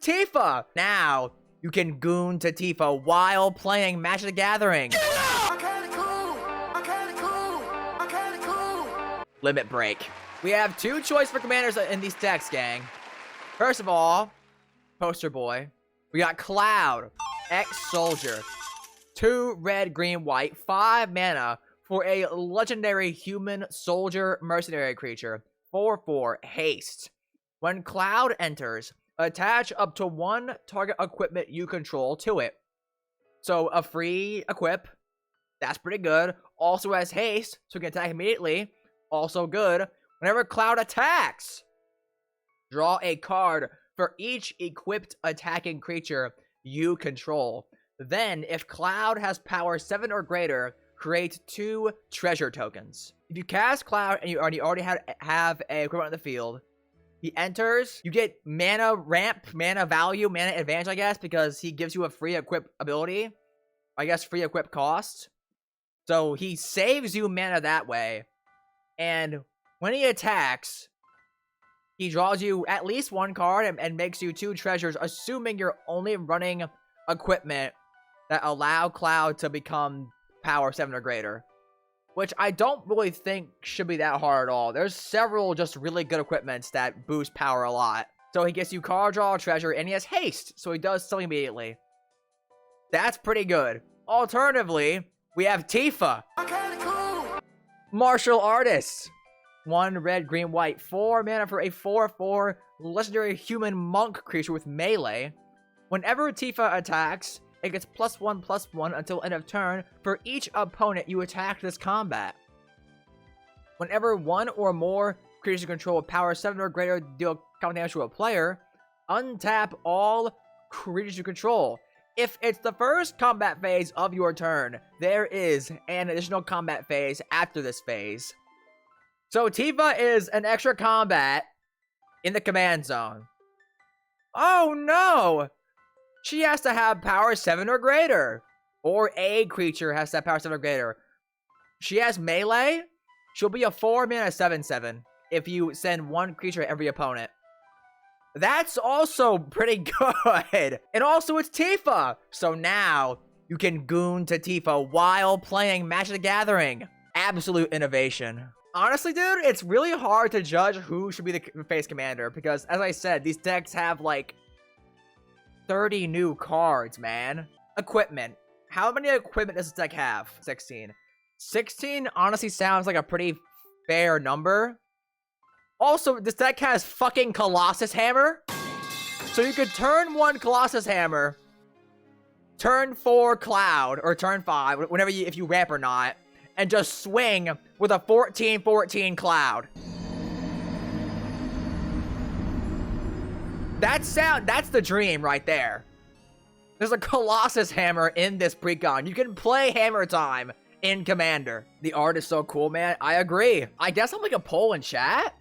Tifa! Now, you can goon to Tifa while playing Magic the Gathering. I'm kinda cool. I'm kinda cool. I'm kinda cool. Limit Break. We have two choices for commanders in these decks, gang. First of all, Poster Boy. We got Cloud, Ex-Soldier. 2 red, green, white, 5 mana for a legendary human soldier mercenary creature. 4/4 haste. When Cloud enters, attach up to 1 target equipment you control to it. So a free equip, that's pretty good. Also has haste, so you can attack immediately. Also good. Whenever Cloud attacks, draw a card for each equipped attacking creature you control. Then, if Cloud has power 7 or greater, create 2 treasure tokens. If you cast Cloud and you already have a equipment on the field, he enters, you get mana ramp, mana value, mana advantage, I guess, because he gives you a free equip ability. I guess free equip cost. So he saves you mana that way. And when he attacks, he draws you at least 1 card and makes you 2 treasures, assuming you're only running equipment that allow Cloud to become power 7 or greater. Which I don't really think should be that hard at all. There's several just really good equipments that boost power a lot. So he gets you card draw, treasure, and he has haste, so he does something immediately. That's pretty good. Alternatively, we have Tifa. I'm kinda cool. Martial Artist. 1 red, green, white, 4 mana for a 4/4 legendary human monk creature with melee. Whenever Tifa attacks, it gets +1/+1 until end of turn for each opponent you attack this combat. Whenever 1 or more creatures you control with power 7 or greater deal combat damage to a player, untap all creatures you control. If it's the first combat phase of your turn, there is an additional combat phase after this phase. So Tifa is an extra combat in the command zone. Oh no! She has to have power 7 or greater. Or a creature has to have power 7 or greater. She has melee. She'll be a 4 mana 7/7 if you send 1 creature at every opponent. That's also pretty good. And also it's Tifa. So now you can goon to Tifa while playing Magic the Gathering. Absolute innovation. Honestly, dude, it's really hard to judge who should be the face commander because, as I said, these decks have like 30 new cards, man. Equipment. How many equipment does this deck have? 16. 16 honestly sounds like a pretty fair number. Also, this deck has fucking Colossus Hammer. So you could turn 1 Colossus Hammer, turn 4 Cloud, or turn 5, whenever if you ramp or not, and just swing with a 14/14 Cloud. That's the dream right there. There's a Colossus Hammer in this Precon. You can play Hammer Time in Commander. The art is so cool, man. I agree. I guess I'm like a poll in chat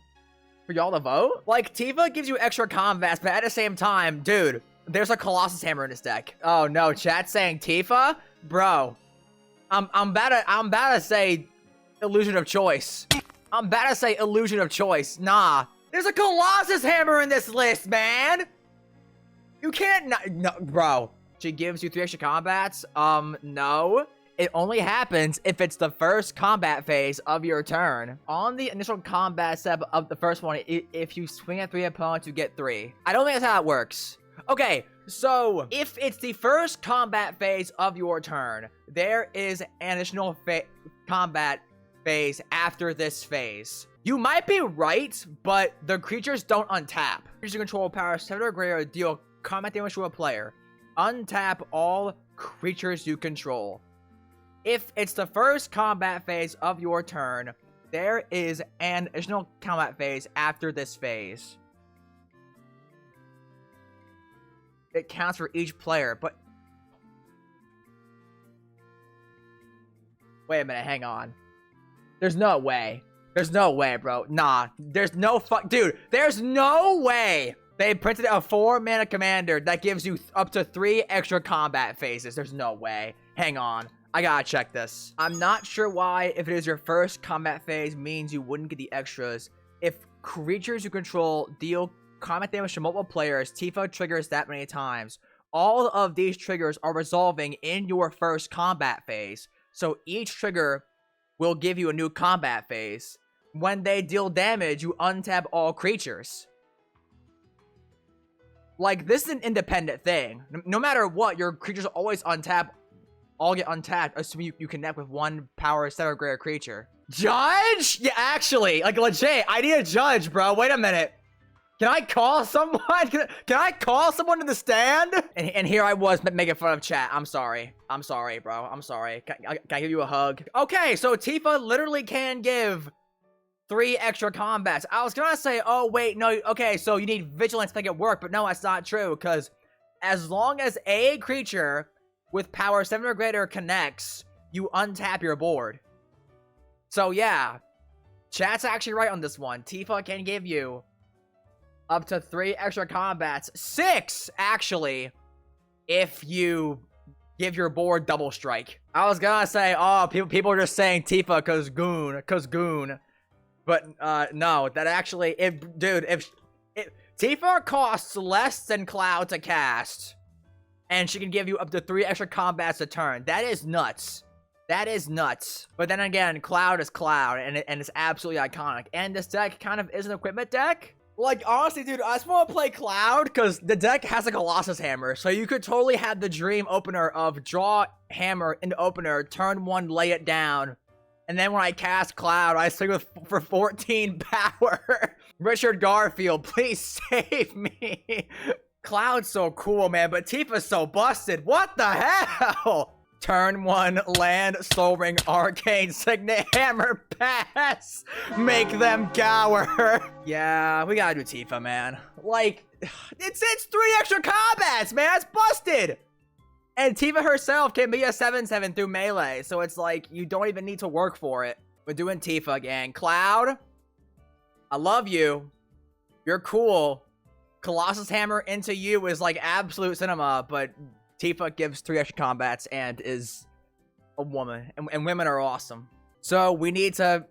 for y'all to vote. Like, Tifa gives you extra combats, but at the same time, dude, there's a Colossus Hammer in this deck. Oh no, chat's saying Tifa? Bro, I'm about to say Illusion of Choice. I'm about to say Illusion of Choice. Nah. There's a Colossus Hammer in this list, man! You can't no, bro. She gives you 3 extra combats? No. It only happens if it's the first combat phase of your turn. On the initial combat step of the first one, if you swing at 3 opponents, you get 3. I don't think that's how it works. Okay, so if it's the first combat phase of your turn, there is an additional combat phase after this phase. You might be right, but the creatures don't untap. Creatures you control power 7 or greater deal combat damage to a player. Untap all creatures you control. If it's the first combat phase of your turn, there is an additional combat phase after this phase. It counts for each player, but... Wait a minute, hang on. There's no way. There's no way, bro. Nah, there's no dude, there's no way they printed a 4 mana commander that gives you up to 3 extra combat phases. There's no way. Hang on. I gotta check this. I'm not sure why, if it is your first combat phase, means you wouldn't get the extras. If creatures you control deal combat damage to multiple players, Tifa triggers that many times. All of these triggers are resolving in your first combat phase. So each trigger will give you a new combat phase. When they deal damage, you untap all creatures. Like, this is an independent thing. No matter what, your creatures always untap. All get untapped, assuming you connect with one power 7 or greater creature. Judge? Yeah, actually, like, legit, I need a judge, bro. Wait a minute. Can I call someone? Can I call someone to the stand? And here I was making fun of chat. I'm sorry. I'm sorry, bro. I'm sorry. Can I give you a hug? Okay, so Tifa literally can give 3 extra combats. I was gonna say, oh, wait, no. Okay, so you need vigilance to make it work. But no, that's not true. Because as long as a creature with power 7 or greater connects, you untap your board. So yeah, chat's actually right on this one. Tifa can give you up to 3 extra combats. 6, actually, if you give your board double strike. I was gonna say, oh, people are just saying Tifa cause goon. But no, that actually, if Tifa costs less than Cloud to cast, and she can give you up to 3 extra combats a turn. That is nuts. That is nuts. But then again, Cloud is Cloud, and it's absolutely iconic. And this deck kind of is an equipment deck. Like, honestly, dude, I just want to play Cloud because the deck has a Colossus Hammer. So you could totally have the dream opener of draw Hammer into opener, turn 1, lay it down. And then when I cast Cloud, I swing for 14 power. Richard Garfield, please save me. Cloud's so cool, man, but Tifa's so busted. What the hell? Turn 1, land, Soul Ring, Arcane, Signet, Hammer, pass. Make them cower. Yeah, we gotta do Tifa, man. Like, it's 3 extra combats, man. It's busted. And Tifa herself can be a 7/7 through melee, so it's like, you don't even need to work for it. We're doing Tifa, gang. Cloud, I love you. You're cool. Colossus Hammer into you is like absolute cinema, but Tifa gives 3 extra combats and is a woman. And women are awesome. So we need to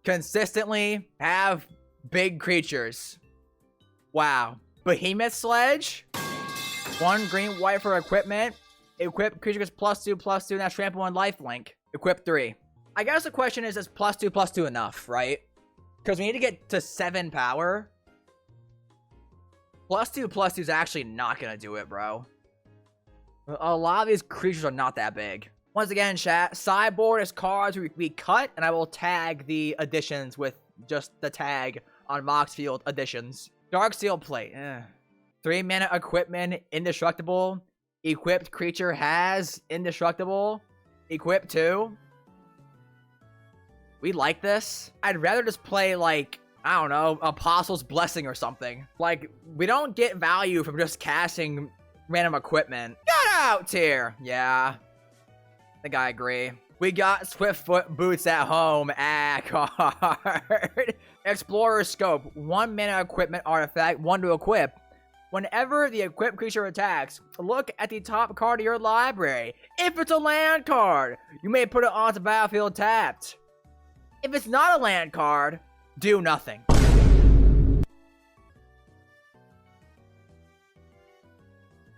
consistently have big creatures. Wow. Behemoth Sledge. 1 green, white for equipment. Equip creature gets +2/+2, now trample 1 lifelink. Equip 3. I guess the question is +2/+2 enough, right? Because we need to get to 7 power. +2/+2 is actually not gonna do it, bro. A lot of these creatures are not that big. Once again, chat, sideboard is cards we cut, and I will tag the additions with just the tag on Moxfield additions. Darksteel Plate. 3 mana equipment, indestructible. Equipped creature has indestructible. Equip 2. We like this. I'd rather just play, like, I don't know, Apostle's Blessing or something. Like, we don't get value from just casting random equipment. Get out here! Yeah. I think I agree. We got Swiftfoot Boots at home. Card. Explorer Scope. 1 mana equipment artifact, 1 to equip. Whenever the equipped creature attacks, look at the top card of your library. If it's a land card, you may put it onto battlefield tapped. If it's not a land card, do nothing.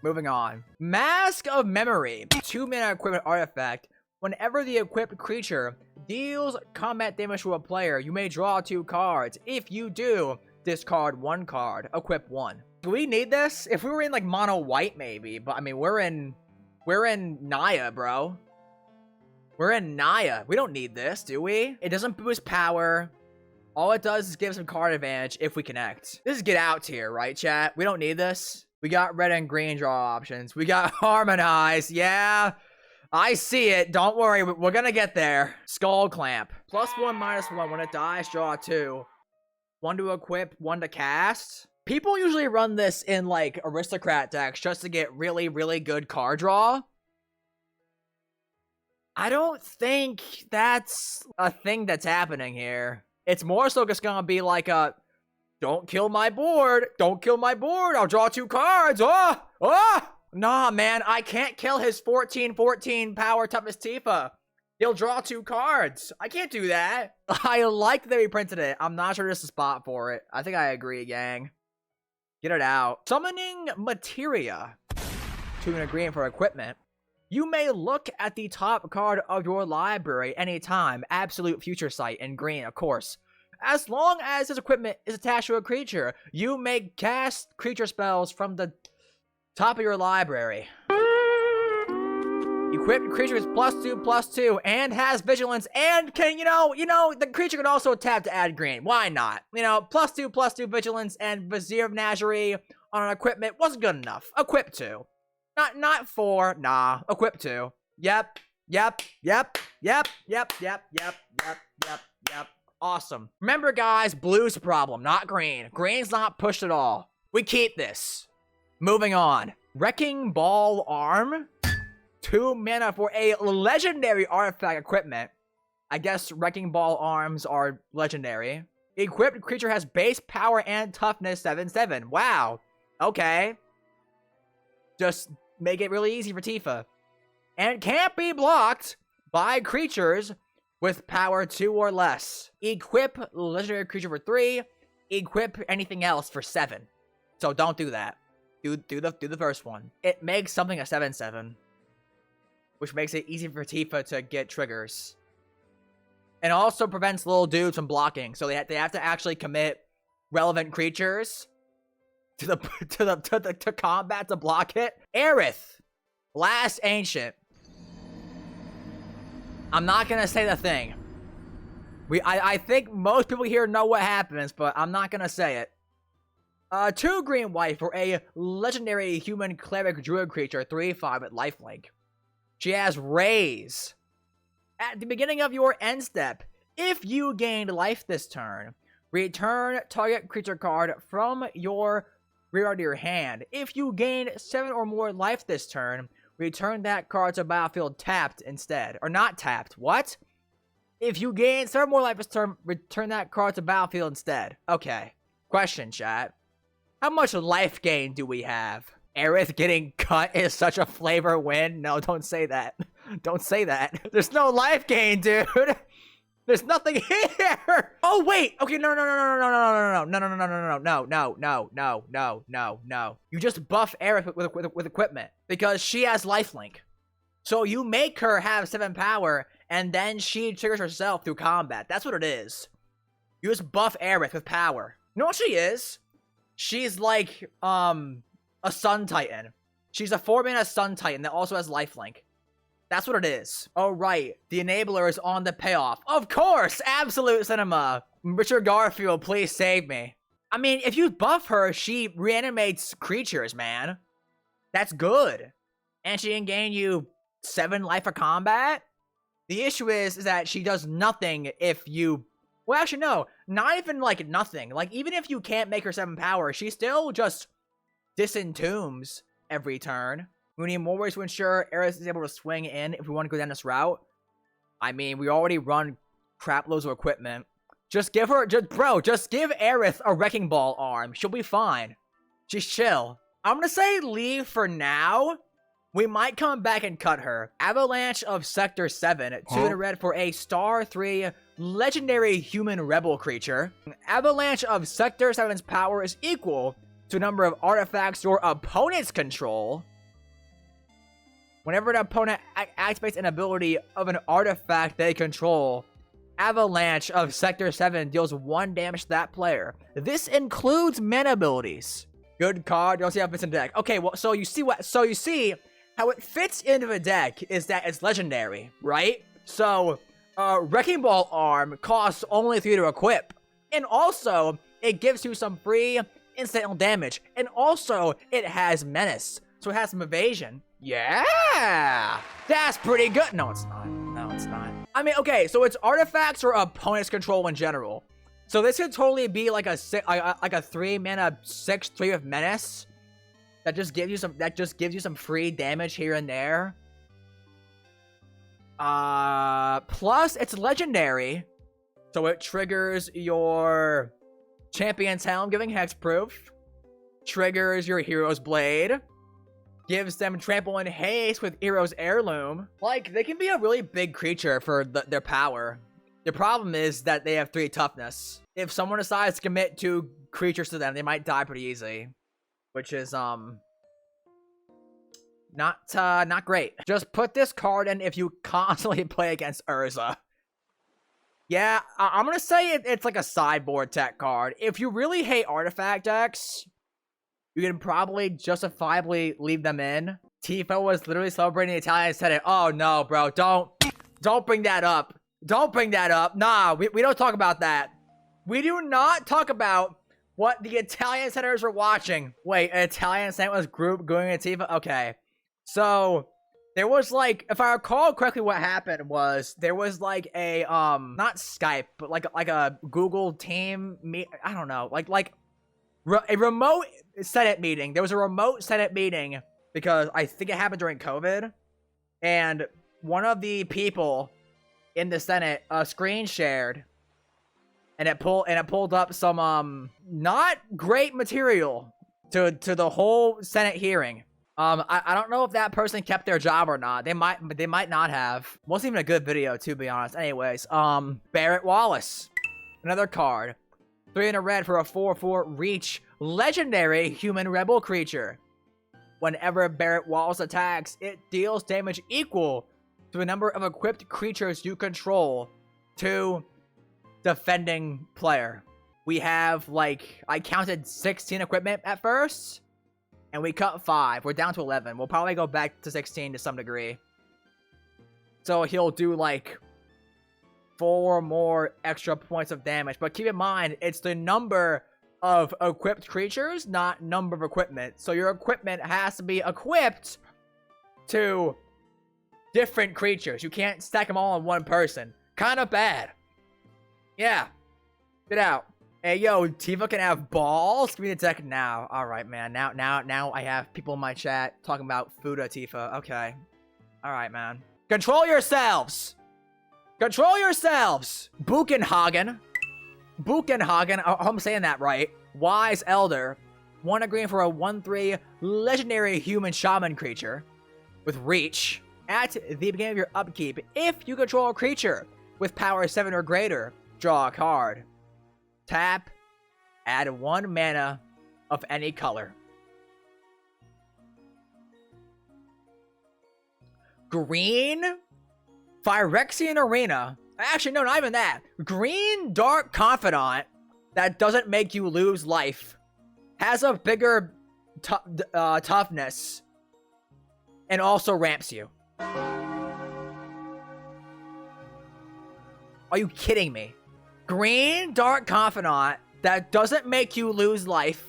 Moving on. Mask of Memory. 2 mana equipment artifact. Whenever the equipped creature deals combat damage to a player, you may draw 2 cards. If you do, discard 1 card. Equip 1. Do we need this? If we were in like mono white, maybe. But I mean, we're in Naya, bro. We're in Naya. We don't need this, do we? It doesn't boost power. All it does is give some card advantage if we connect. This is get out tier, right, chat? We don't need this. We got red and green draw options. We got Harmonize. Yeah, I see it. Don't worry. We're gonna get there. Skull Clamp. +1/-1. When it dies, draw 2. 1 to equip, 1 to cast. People usually run this in, like, aristocrat decks just to get really, really good card draw. I don't think that's a thing that's happening here. It's more so just gonna be like a, don't kill my board. Don't kill my board. I'll draw 2 cards. Nah, man. I can't kill his 14/14 power toughness Tifa. He'll draw 2 cards. I can't do that. I like that he printed it. I'm not sure there's a spot for it. I think I agree, gang. Get it out. Summoning Materia. 2 and a green for equipment. You may look at the top card of your library anytime. Absolute future sight in green, of course. As long as this equipment is attached to a creature, you may cast creature spells from the top of your library. Equipped creature is +2/+2 and has vigilance and can, the creature can also tap to add green. Why not? +2/+2 vigilance and Vizier of Nagerie on an equipment wasn't good enough. Equip 2. Not 4. Nah. Equip 2. Yep. Awesome. Remember, guys, blue's a problem, not green. Green's not pushed at all. We keep this. Moving on. Wrecking Ball Arm. 2 mana for a legendary artifact equipment. I guess Wrecking Ball Arms are legendary. Equipped creature has base power and toughness 7/7. Wow. Okay. Just make it really easy for Tifa. And can't be blocked by creatures with power 2 or less. Equip legendary creature for 3. Equip anything else for 7. So don't do that. Do the first one. It makes something a 7/7. Which makes it easy for Tifa to get triggers. And also prevents little dudes from blocking. So they have to actually commit relevant creatures to combat to block it. Aerith. Last Ancient. I'm not gonna say the thing. I think most people here know what happens, but I'm not gonna say it. 2 green white for a legendary human cleric druid creature, 3/5 with lifelink. She has Raise. At the beginning of your end step, if you gained life this turn, return target creature card from your rear to your hand. If you gain 7 or more life this turn, return that card to battlefield tapped instead. Or not tapped. What? If you gain 7 more life this turn, return that card to battlefield instead. Okay. Question, chat. How much life gain do we have? Aerith getting cut is such a flavor win. No, don't say that. Don't say that. There's no life gain, dude. There's nothing here. Oh wait. Okay, no. You just buff Aerith with equipment because she has lifelink. So you make her have 7 power, and then she triggers herself through combat. That's what it is. You just buff Aerith with power. You know what she is? She's like a Sun Titan. She's a 4-mana Sun Titan that also has lifelink. That's what it is. Oh, right. The enabler is on the payoff. Of course! Absolute cinema. Richard Garfield, please save me. I mean, if you buff her, she reanimates creatures, man. That's good. And she can gain you 7 life for combat. The issue is that she does nothing if you... Well, actually, no. Not even, like, nothing. Like, even if you can't make her 7 power, she still just disentombs every turn. We need more ways to ensure Aerith is able to swing in if we want to go down this route. I mean, we already run crap loads of equipment. Just give her, just give Aerith a Wrecking Ball arm. She'll be fine. She's chill. I'm gonna say leave for now. We might come back and cut her. Avalanche of Sector 7. 2 in a red for a star 3 legendary human rebel creature. Avalanche of Sector 7's power is equal to a number of artifacts your opponents control. Whenever an opponent activates an ability of an artifact they control, Avalanche of Sector 7 deals 1 damage to that player. This includes mana abilities. Good card. Don't see how it fits in the deck. Okay, well, so you see how it fits into the deck is that it's legendary, right? So, Wrecking Ball Arm costs only 3 to equip. And also, it gives you some free incidental damage. And also, it has menace. So it has some evasion. Yeah! That's pretty good. No, it's not. No, it's not. I mean, okay, so it's artifacts or opponent's control in general. So this could totally be like a 3-mana 6/3 with menace. That just gives you some free damage here and there. Plus it's legendary. So it triggers your Champion's Helm, giving hexproof. Triggers your Hero's Blade. Gives them trample and haste with Hero's Heirloom. Like, they can be a really big creature for their power. The problem is that they have 3 toughness. If someone decides to commit 2 creatures to them, they might die pretty easy. which is not great. Just put this card in if you constantly play against Urza. Yeah, I'm gonna say it's like a sideboard tech card. If you really hate artifact decks, you can probably justifiably leave them in. Tifa was literally celebrating the Italian Senate. Oh no, bro, don't bring that up. Don't bring that up. Nah, we don't talk about that. We do not talk about what the Italian senators were watching. Wait, an Italian Senate was going at Tifa? Okay. So, there was like, if I recall correctly what happened was, there was like a, not Skype, but like a Google team I don't know, a remote Senate meeting. There was a remote Senate meeting because I think it happened during COVID. And one of the people in the Senate screen shared, and it pulled up some not great material to the whole Senate hearing. I don't know if that person kept their job or not. They might not have. Wasn't even a good video, to be honest. Anyways, Barrett Wallace, another card, 3 in a red for a 4/4 reach, legendary human rebel creature. Whenever Barrett Wallace attacks, it deals damage equal to the number of equipped creatures you control to defending player. We have, like, I counted 16 equipment at first, and we cut 5. We're down to 11. We'll probably go back to 16 to some degree. So he'll do, like, 4 more extra points of damage. But keep in mind, it's the number of equipped creatures, not number of equipment. So your equipment has to be equipped to different creatures. You can't stack them all on one person. Kind of bad. Yeah. Get out. Hey, yo, Tifa can have balls? Give me the deck now. Alright, man. Now I have people in my chat talking about Fuda Tifa. Okay. Alright, man. Control yourselves! Control yourselves! Buchenhagen. Buchenhagen. I'm saying that right. Wise Elder. 1 green for a 1/3 legendary human shaman creature with reach. At the beginning of your upkeep, if you control a creature with power 7 or greater, draw a card. Tap, add 1 mana of any color. Green, Phyrexian Arena. Actually, no, not even that. Green Dark Confidant that doesn't make you lose life. Has a bigger toughness. And also ramps you. Are you kidding me? Green Dark Confidant that doesn't make you lose life,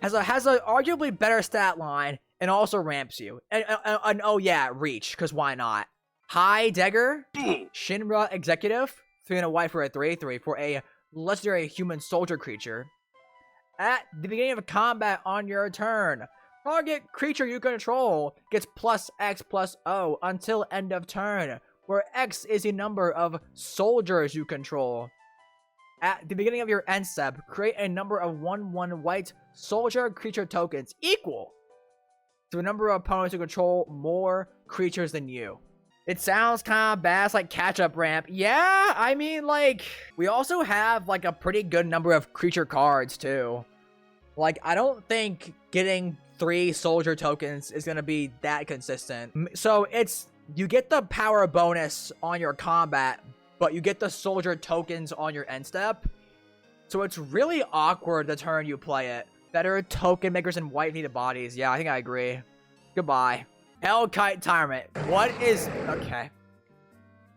has a arguably better stat line, and also ramps you. And oh yeah, reach, because why not? High Dagger, Shinra Executive, 3 and a white for a 3/3 for a legendary human soldier creature. At the beginning of a combat on your turn, target creature you control gets +X+O until end of turn, where X is the number of soldiers you control. At the beginning of your end step, create a number of 1/1 white soldier creature tokens equal to the number of opponents who control more creatures than you. It sounds kind of bad. It's like catch-up ramp. Yeah, I mean, like, we also have, like, a pretty good number of creature cards, too. Like, I don't think getting 3 soldier tokens is going to be that consistent. So, you get the power bonus on your combat, but you get the soldier tokens on your end step. So it's really awkward the turn you play it. Better token makers and white needed bodies. Yeah, I think I agree. Goodbye. Hellkite Tyrant. What is... Okay.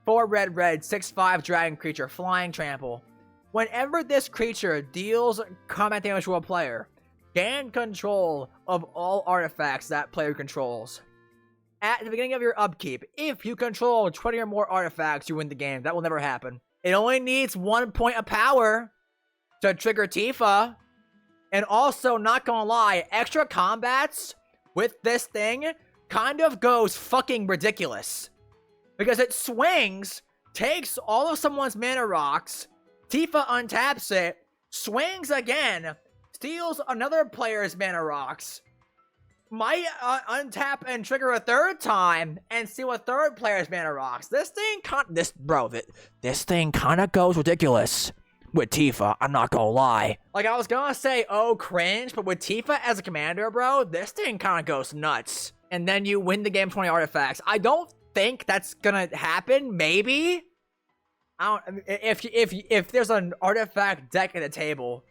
4 red, 6/5 dragon creature. Flying trample. Whenever this creature deals combat damage to a player, gain control of all artifacts that player controls. At the beginning of your upkeep, if you control 20 or more artifacts, you win the game. That will never happen. It only needs 1 point of power to trigger Tifa. And also, not gonna lie, extra combats with this thing kind of goes fucking ridiculous. Because it swings, takes all of someone's mana rocks, Tifa untaps it, swings again, steals another player's mana rocks, might untap and trigger a 3rd time and steal a 3rd player's mana rocks. This thing kind of goes ridiculous. with Tifa, I'm not gonna lie. Like, I was gonna say, oh, cringe, but with Tifa as a commander, bro, this thing kind of goes nuts. And then you win the game 20 artifacts. I don't think that's gonna happen. Maybe. I don't. If there's an artifact deck at the table,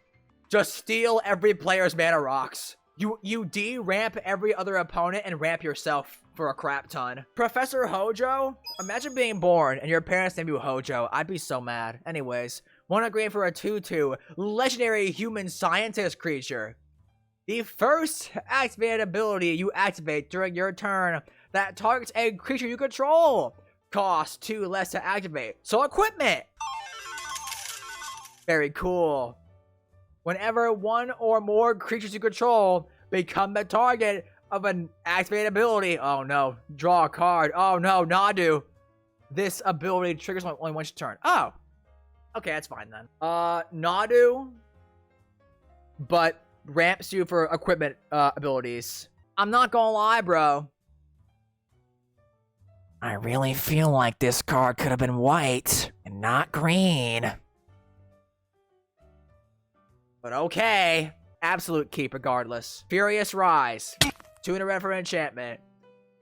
just steal every player's mana rocks. You de-ramp every other opponent and ramp yourself for a crap ton. Professor Hojo? Imagine being born and your parents named you Hojo. I'd be so mad. Anyways, 1 green for a 2/2 legendary human scientist creature. The first activated ability you activate during your turn that targets a creature you control. Costs 2 less to activate. So equipment! Very cool. Whenever 1 or more creatures you control become the target of an activated ability. Oh no, draw a card. Oh no, Nadu. This ability triggers only once your turn. Oh. Okay, that's fine then. Nadu. But ramps you for equipment abilities. I'm not gonna lie, bro. I really feel like this card could have been white and not green. But okay. Absolute keep regardless. Furious Rise. 2 in a red for enchantment.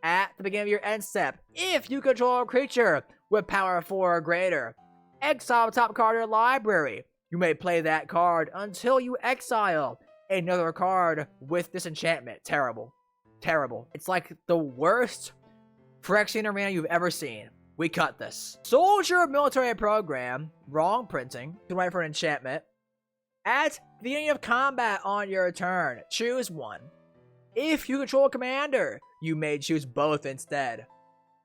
At the beginning of your end step, if you control a creature with power 4 or greater, exile the top card of your library. You may play that card until you exile another card with this enchantment. Terrible. Terrible. It's like the worst Phyrexian arena you've ever seen. We cut this. Soldier military program. Wrong printing. 2 right for an enchantment. At the beginning of combat on your turn, choose one. If you control a commander, you may choose both instead.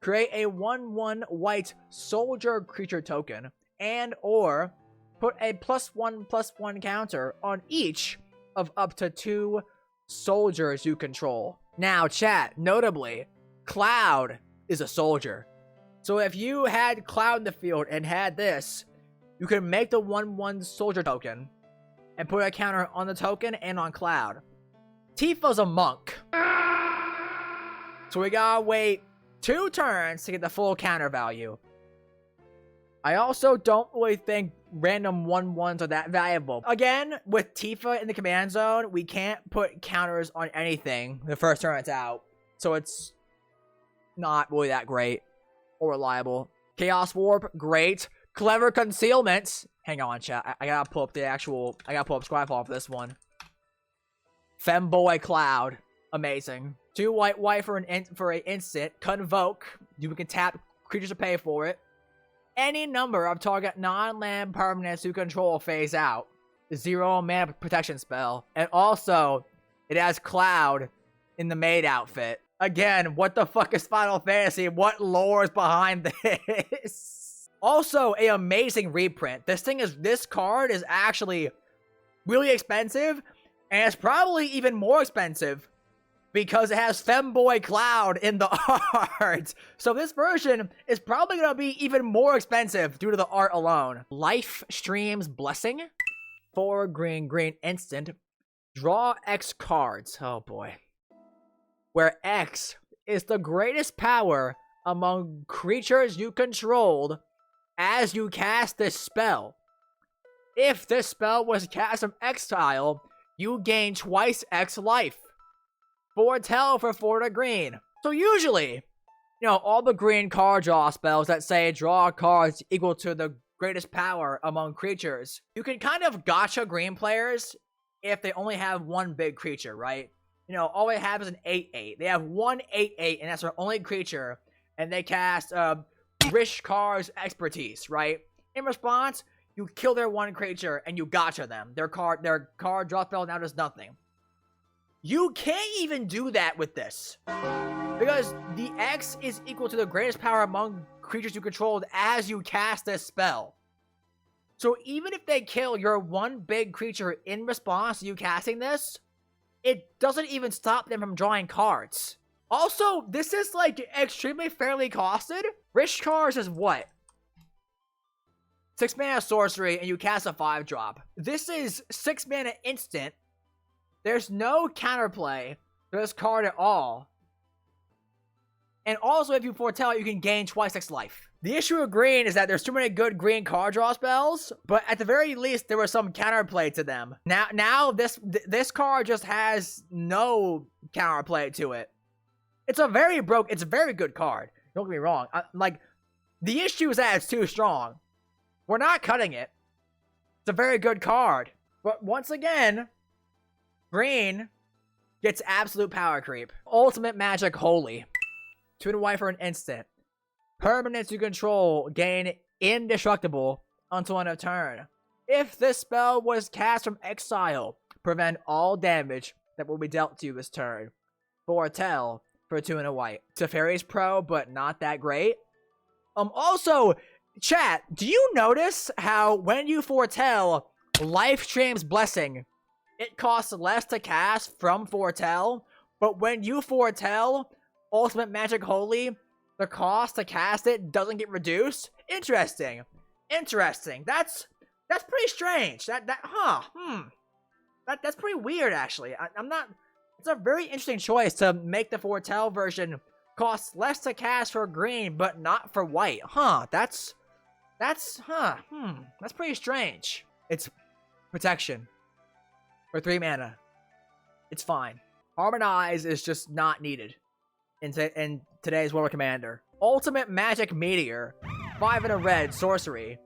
Create a 1/1 white soldier creature token and or put a +1/+1 counter on each of up to 2 soldiers you control. Now, chat, notably, Cloud is a soldier. So if you had Cloud in the field and had this, you can make the 1/1 soldier token and put a counter on the token and on Cloud. Tifa's a monk. So we gotta wait 2 turns to get the full counter value. I also don't really think random 1/1s are that valuable. Again, with Tifa in the command zone, we can't put counters on anything the first turn it's out. So it's not really that great or reliable. Chaos Warp, great. Clever Concealment. Hang on, chat. I gotta pull up the actual... I gotta pull up Skyfall for this one. Femboy Cloud. Amazing. 2 white for an instant. Convoke. You can tap creatures to pay for it. Any number of target non-land permanents you control phase out. 0 mana protection spell. And also, it has Cloud in the maid outfit. Again, what the fuck is Final Fantasy? What lore is behind this? Also, an amazing reprint. This card is actually really expensive, and it's probably even more expensive because it has Femboy Cloud in the art. So this version is probably going to be even more expensive due to the art alone. Life Stream's Blessing. 4 green instant. Draw X cards. Oh boy. Where X is the greatest power among creatures you controlled as you cast this spell. If this spell was cast from exile, you gain twice X life. Foretell for 4 green. So usually, you know, all the green card draw spells that say draw cards equal to the greatest power among creatures, you can kind of gotcha green players if they only have 1 big creature, right? You know, all they have is an 8/8. They have 1 8/8, and that's their only creature, and they cast Rishkar's Expertise, right? In response, you kill their 1 creature and you gotcha them. Their card draw spell now does nothing. You can't even do that with this, because the X is equal to the greatest power among creatures you controlled as you cast this spell. So even if they kill your 1 big creature in response to you casting this, it doesn't even stop them from drawing cards. Also, this is like extremely fairly costed. Rishkar's is what? 6 mana sorcery and you cast a 5-drop. This is 6 mana instant. There's no counterplay to this card at all. And also, if you foretell, you can gain twice X life. The issue with green is that there's too many good green card draw spells, but at the very least, there was some counterplay to them. Now this card just has no counterplay to it. It's a very good card. Don't get me wrong. The issue is that it's too strong. We're not cutting it. It's a very good card. But once again, green gets absolute power creep. Ultimate Magic Holy. 2 and white for an instant. Permanents you control gain indestructible until end of turn. If this spell was cast from exile, prevent all damage that will be dealt to you this turn. Foretell for 2 and white. Teferi's pro, but not that great. Also, chat, do you notice how when you foretell Lifestream's Blessing, it costs less to cast from foretell, but when you foretell Ultimate Magic Holy, the cost to cast it doesn't get reduced? Interesting. That's pretty strange. That's pretty weird, actually. I'm not... It's a very interesting choice to make the foretell version cost less to cast for green, but not for white. That's pretty strange. It's protection for 3 mana. It's fine. Harmonize is just not needed in today's World of Commander. Ultimate Magic Meteor, 5 and a red, sorcery.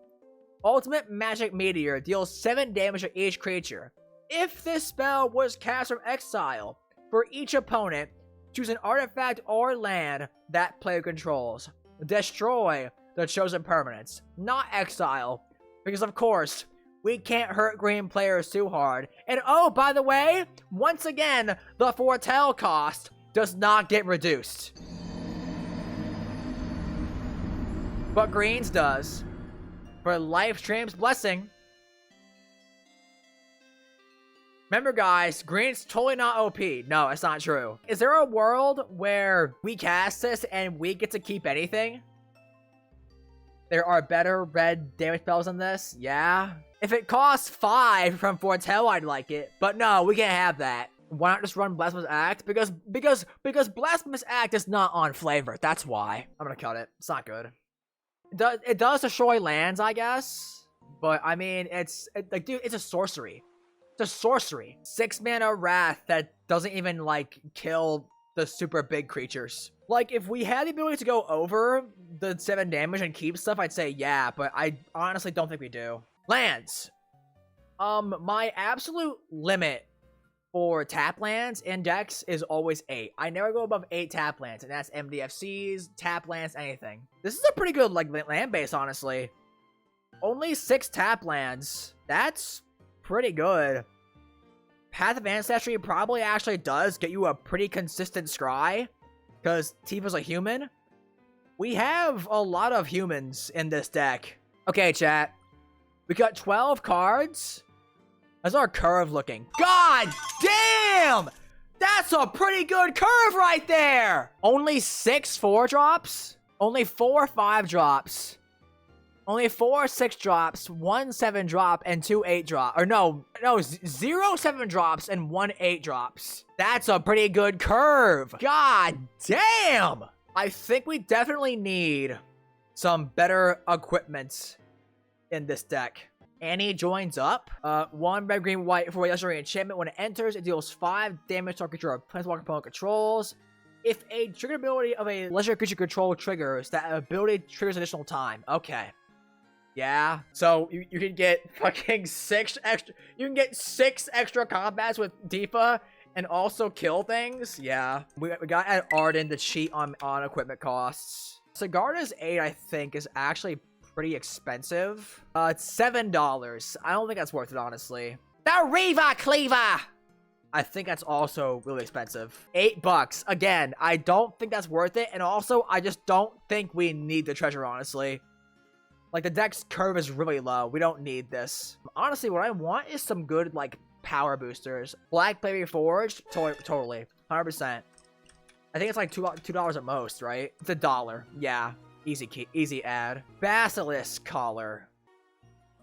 Ultimate Magic Meteor deals 7 damage to each creature. If this spell was cast from exile, for each opponent, choose an artifact or land that player controls. Destroy the chosen permanents, not exile, because of course, we can't hurt green players too hard. And oh, by the way, once again, the foretell cost does not get reduced. But greens does. For Lifestream's Blessing. Remember guys, green's totally not OP. No, it's not true. Is there a world where we cast this and we get to keep anything? There are better red damage spells than this? Yeah. If it costs 5 from foretell, I'd like it. But no, we can't have that. Why not just run Blasphemous Act? Because Blasphemous Act is not on flavor. That's why. I'm gonna cut it. It's not good. It does destroy lands, I guess. But I mean, like, dude, it's a sorcery. It's a sorcery. 6 mana Wrath that doesn't even, like, kill the super big creatures. Like, if we had the ability to go over the 7 damage and keep stuff, I'd say yeah, but I honestly don't think we do. Lands. My absolute limit for tap lands in decks is always 8. I never go above 8 tap lands, and that's MDFCs, tap lands, anything. This is a pretty good, like, land base, honestly. Only 6 tap lands. That's pretty good. Path of Ancestry probably actually does get you a pretty consistent scry, because Tifa's a human. We have a lot of humans in this deck. Okay, chat. We got 12 cards. How's our curve looking? God damn! That's a pretty good curve right there! Only 6 4-drops? Only 4 5-drops. Only 4 6-drops, 1 7-drop, and 2 8-drop. Or no, 0 7-drops and 1 8-drops. That's a pretty good curve. God damn! I think we definitely need some better equipment in this deck. Annie joins up. 1 red, green, white for a legendary enchantment. When it enters, it deals 5 damage to a creature or Planeswalker opponent controls. If a trigger ability of a legendary creature control triggers, that ability triggers additional time. Okay. Yeah. So you can get fucking 6 extra. You can get 6 extra combats with Tifa and also kill things. Yeah. We got to add Arden to cheat on equipment costs. Sigarda's 8, I think, is actually pretty expensive. It's $7. I don't think that's worth it, honestly. The Reaver Cleaver! I think that's also really expensive. $8. Again, I don't think that's worth it. And also, I just don't think we need the treasure, honestly. Like, the deck's curve is really low. We don't need this. Honestly, what I want is some good, like, power boosters. Black Baby Forged? Totally. 100%. I think it's like $2 at most, right? It's $1. Yeah. Easy ad. Basilisk Collar.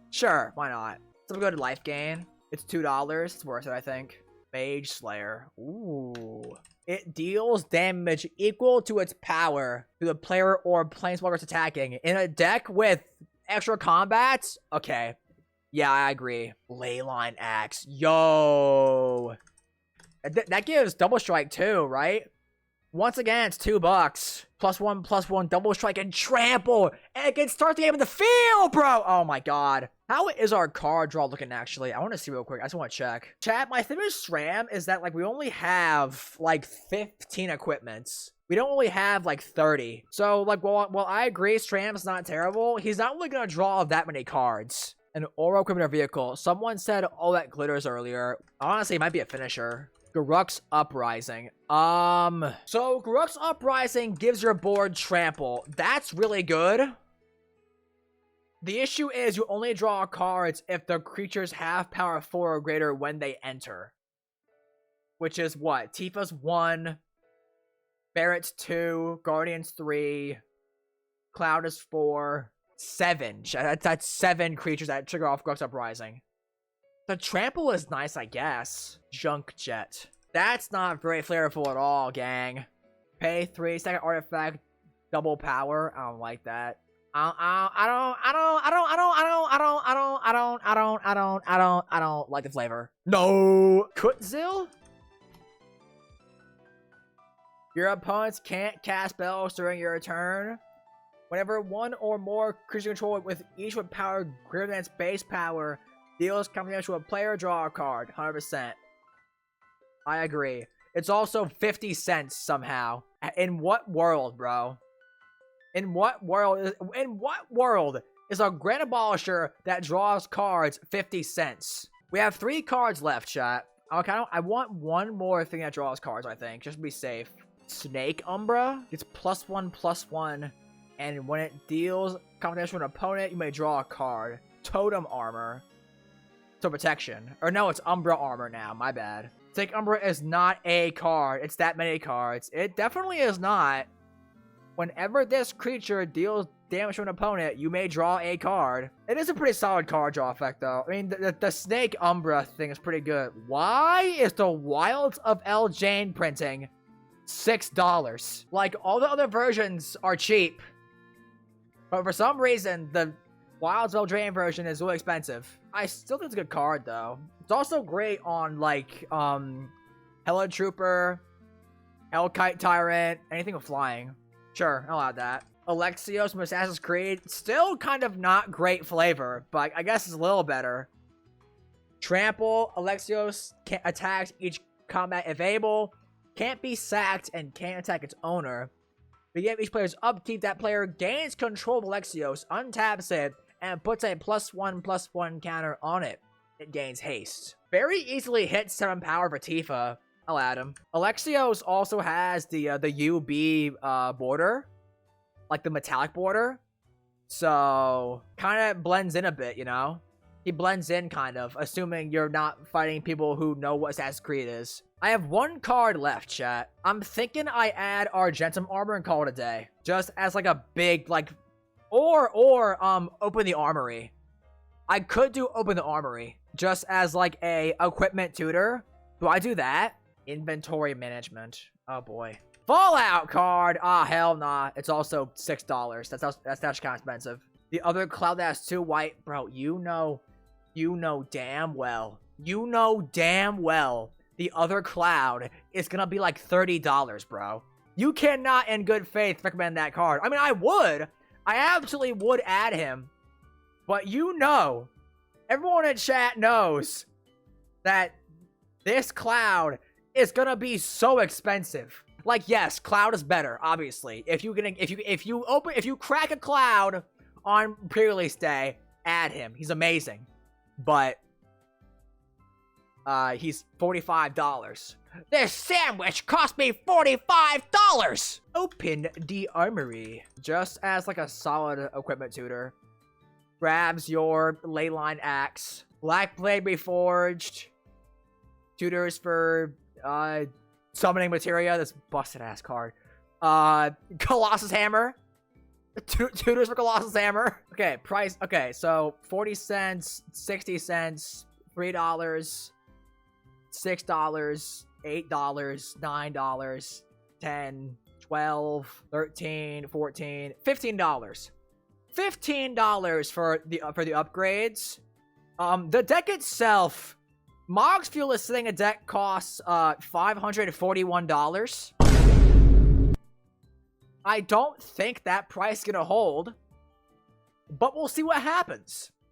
Sure, why not? Some good life gain. It's $2. It's worth it, I think. Mage Slayer. Ooh. It deals damage equal to its power to the player or planeswalkers attacking. In a deck with extra combats? Okay. Yeah, I agree. Leyline Axe. Yo. That gives double strike too, right? Once again, it's $2. +1/+1 double strike and trample. And it can start the game in the field, bro. Oh my god. How is our card draw looking actually? I want to see real quick. I just want to check. Chat, my thing with SRAM is that like we only have like 15 equipments. We don't really have like 30. So like while I agree SRAM's not terrible, he's not really gonna draw that many cards. An aura equipment or vehicle. Someone said all that glitters earlier. Honestly, it might be a finisher. Garruk's Uprising. So Garruk's Uprising gives your board trample. That's really good. The issue is you only draw cards if the creatures have power 4 or greater when they enter. Which is what? Tifa's 1, Barrett's 2, Guardian's 3, Cloud is 4, 7. That's 7 creatures that trigger off Garruk's Uprising. The trample is nice, I guess. Junk Jet. That's not very flavorful at all, gang. Pay 3, second artifact, double power. I don't like that. I don't like the flavor. No. Kutzil? Your opponents can't cast spells during your turn. Whenever one or more creatures you control with each with power greater than its base power deals combination to a player, draw a card. 100%. I agree. It's also 50 cents somehow. In what world, bro? In what world is a Grand Abolisher that draws cards 50 cents? We have 3 cards left, chat. Okay, I want one more thing that draws cards, I think, just to be safe. Snake Umbra. It's +1/+1. And when it deals combination with an opponent, you may draw a card. Totem Armor. So protection. Or no, it's Umbra Armor now. My bad. Snake Umbra is not a card. It's that many cards. It definitely is not. Whenever this creature deals damage to an opponent, you may draw a card. It is a pretty solid card draw effect, though. I mean, the Snake Umbra thing is pretty good. Why is the Wilds of El Jane printing $6? Like, all the other versions are cheap. But for some reason, the Wilds of El Jane version is really expensive. I still think it's a good card, though. It's also great on, like, Hella Trooper, Elkite Tyrant, anything with flying. Sure, I'll add that. Alexios from Assassin's Creed, still kind of not great flavor, but I guess it's a little better. Trample, Alexios can't attack each combat if able, can't be sacked, and can't attack its owner. Begin each player's upkeep, that player gains control of Alexios, untaps it, and puts a +1/+1 counter on it. It gains haste. Very easily hits 7 power for Tifa. I'll add him. Alexios also has the UB border, like the metallic border, so kind of blends in a bit, you know? He blends in kind of, assuming you're not fighting people who know what Assassin's Creed is. I have 1 card left, chat. I'm thinking I add Argentum Armor and call it a day, just as like a big like, or open the armory. I could do open the armory just as like a equipment tutor. Do I do that? Inventory management. Oh boy. Fallout card. Ah, hell nah. It's also $6. That's actually kind of expensive. The other cloud that has 2 white, bro. You know damn well. You know damn well. The other cloud is gonna be like $30, bro. You cannot, in good faith, recommend that card. I mean, I would. I absolutely would add him. But you know, everyone in chat knows that this cloud is gonna be so expensive. Like, yes, cloud is better, obviously. If you crack a cloud on pre-release day, add him. He's amazing. But he's $45. This sandwich cost me $45! Open the armory. Just as like a solid equipment tutor. Grabs your Leyline Axe. Black Blade Reforged. Tutors for summoning materia. This busted ass card. Colossus Hammer. Tutors for Colossus Hammer. Okay, price. Okay, so 40 cents, 60 cents, $3, $6, $8, $9, $10, $12, $13, $14, $15. $15 for the upgrades. The deck itself, Mog's Fuel is saying a deck costs $541. I don't think that price is gonna hold, but we'll see what happens.